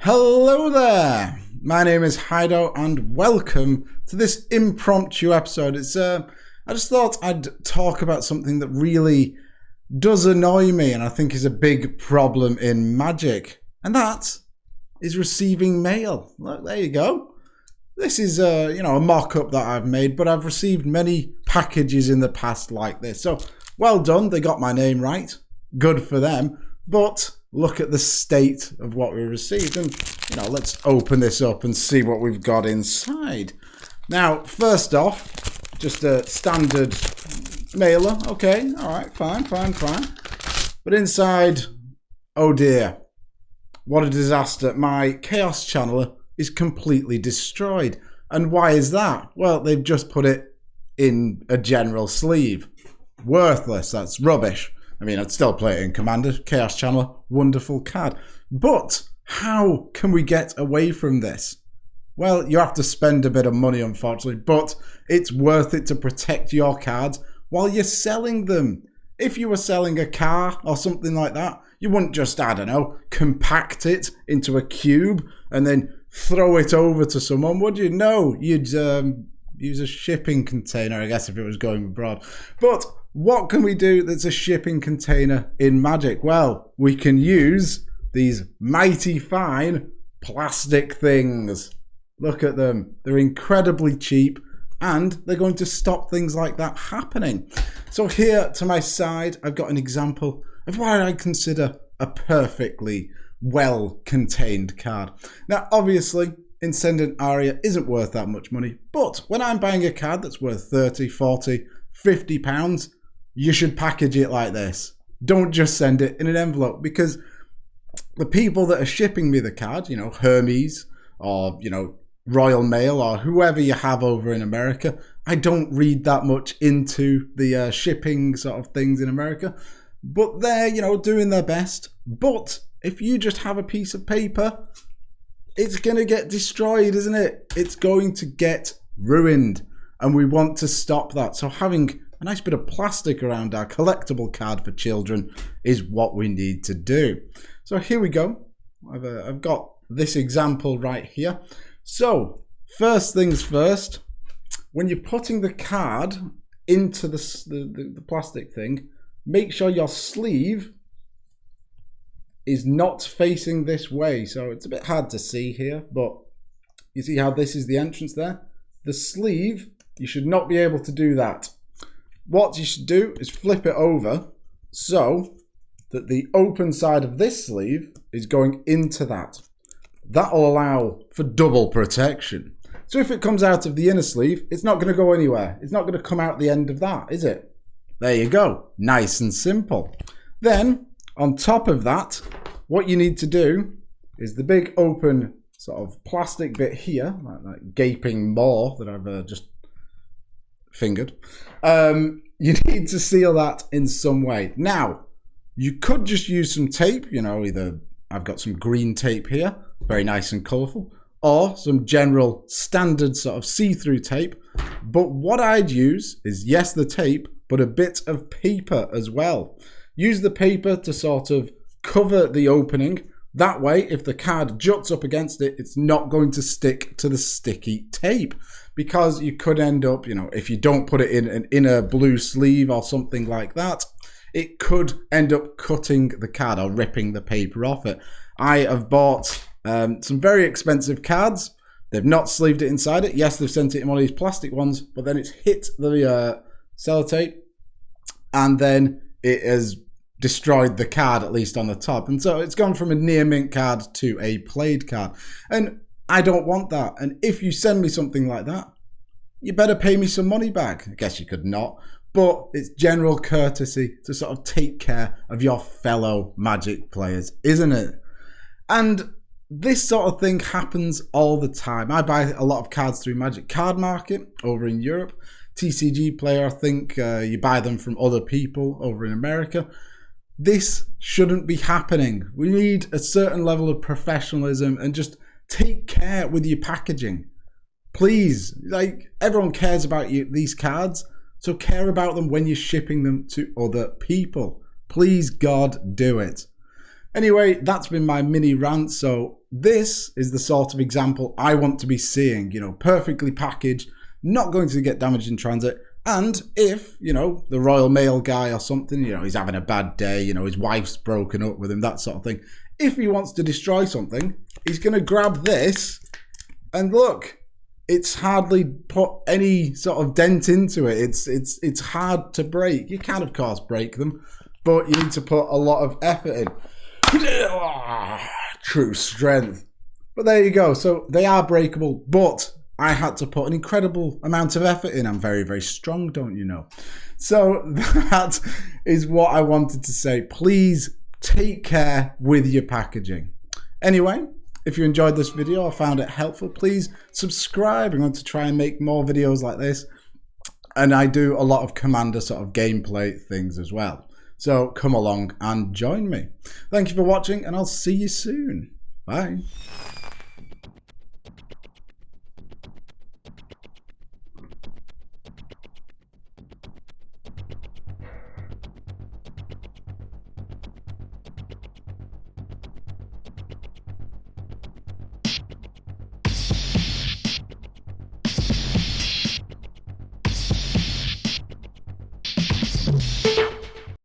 Hello there, my name is Hydo and welcome to this impromptu episode. I just thought I'd talk about something that really does annoy me and I think is a big problem in Magic, and that is receiving mail. Look, there you go. This is a mock-up that I've made, but I've received many packages in the past like this. So well done, they got my name right. Good for them. But look at the state of what we received, and let's open this up and see what we've got inside. Now, first off, just a standard mailer. Okay, all right, fine. But inside, oh dear, what a disaster. My Chaos Channeler is completely destroyed. And why is that? Well, they've just put it in a general sleeve. Worthless, that's rubbish. I mean, I'd still play it in Commander. Chaos Channeler, wonderful card. But how can we get away from this? Well, you have to spend a bit of money, unfortunately, but it's worth it to protect your cards while you're selling them. If you were selling a car or something like that, you wouldn't just, I don't know, compact it into a cube and then throw it over to someone, would you? No, you'd use a shipping container, I guess, if it was going abroad. But what can we do that's a shipping container in Magic? Well, we can use these mighty fine plastic things. Look at them. They're incredibly cheap and they're going to stop things like that happening. So here to my side, I've got an example of what I consider a perfectly well-contained card. Now, obviously, Incendent Aria isn't worth that much money, but when I'm buying a card that's worth 30, 40, 50 pounds, you should package it like this. Don't just send it in an envelope, because the people that are shipping me the card, Hermes or, Royal Mail or whoever you have over in America, I don't read that much into the shipping sort of things in America, but they're, doing their best. But if you just have a piece of paper, it's going to get destroyed, isn't it? It's going to get ruined, and we want to stop that. So having a nice bit of plastic around our collectible card for children is what we need to do. So here we go. I've got this example right here. So first things first, when you're putting the card into the plastic thing, make sure your sleeve is not facing this way. So it's a bit hard to see here, but you see how this is the entrance there? The sleeve, you should not be able to do that. What you should do is flip it over so that the open side of this sleeve is going into that. That will allow for double protection. So if it comes out of the inner sleeve, it's not going to go anywhere. It's not going to come out the end of that, is it? There you go. Nice and simple. Then, on top of that, what you need to do is the big open sort of plastic bit here, like that gaping maw that I've just fingered. You need to seal that in some way. Now, you could just use some tape, either I've got some green tape here, very nice and colourful, or some general standard sort of see-through tape. But what I'd use is, yes, the tape, but a bit of paper as well. Use the paper to sort of cover the opening. That way, if the card juts up against it, it's not going to stick to the sticky tape, because you could end up, if you don't put it in an inner blue sleeve or something like that, it could end up cutting the card or ripping the paper off it. I have bought some very expensive cards. They've not sleeved it inside it. Yes, they've sent it in one of these plastic ones, but then it's hit the sellotape and then it has destroyed the card, at least on the top. And so it's gone from a near mint card to a played card. And I don't want that. And if you send me something like that, you better pay me some money back. I guess you could not, but it's general courtesy to sort of take care of your fellow Magic players, isn't it? And this sort of thing happens all the time. I buy a lot of cards through Magic Card Market over in Europe. TCG Player, I think you buy them from other people over in America. This shouldn't be happening. We need a certain level of professionalism and just take care with your packaging. Please, everyone cares about these cards, so care about them when you're shipping them to other people. Please, God, do it. Anyway, that's been my mini rant. So this is the sort of example I want to be seeing, you know, perfectly packaged, not going to get damaged in transit. And if, you know, the Royal Mail guy or something, you know, he's having a bad day, you know, his wife's broken up with him, that sort of thing. If he wants to destroy something, he's going to grab this and look, it's hardly put any sort of dent into it. It's hard to break. You can, of course, break them, but you need to put a lot of effort in. True strength. But there you go. So they are breakable, but I had to put an incredible amount of effort in. I'm very, very strong, don't you know? So that is what I wanted to say. Please take care with your packaging. Anyway, if you enjoyed this video or found it helpful, please subscribe. I'm going to try and make more videos like this. And I do a lot of Commander sort of gameplay things as well. So come along and join me. Thank you for watching, and I'll see you soon. Bye.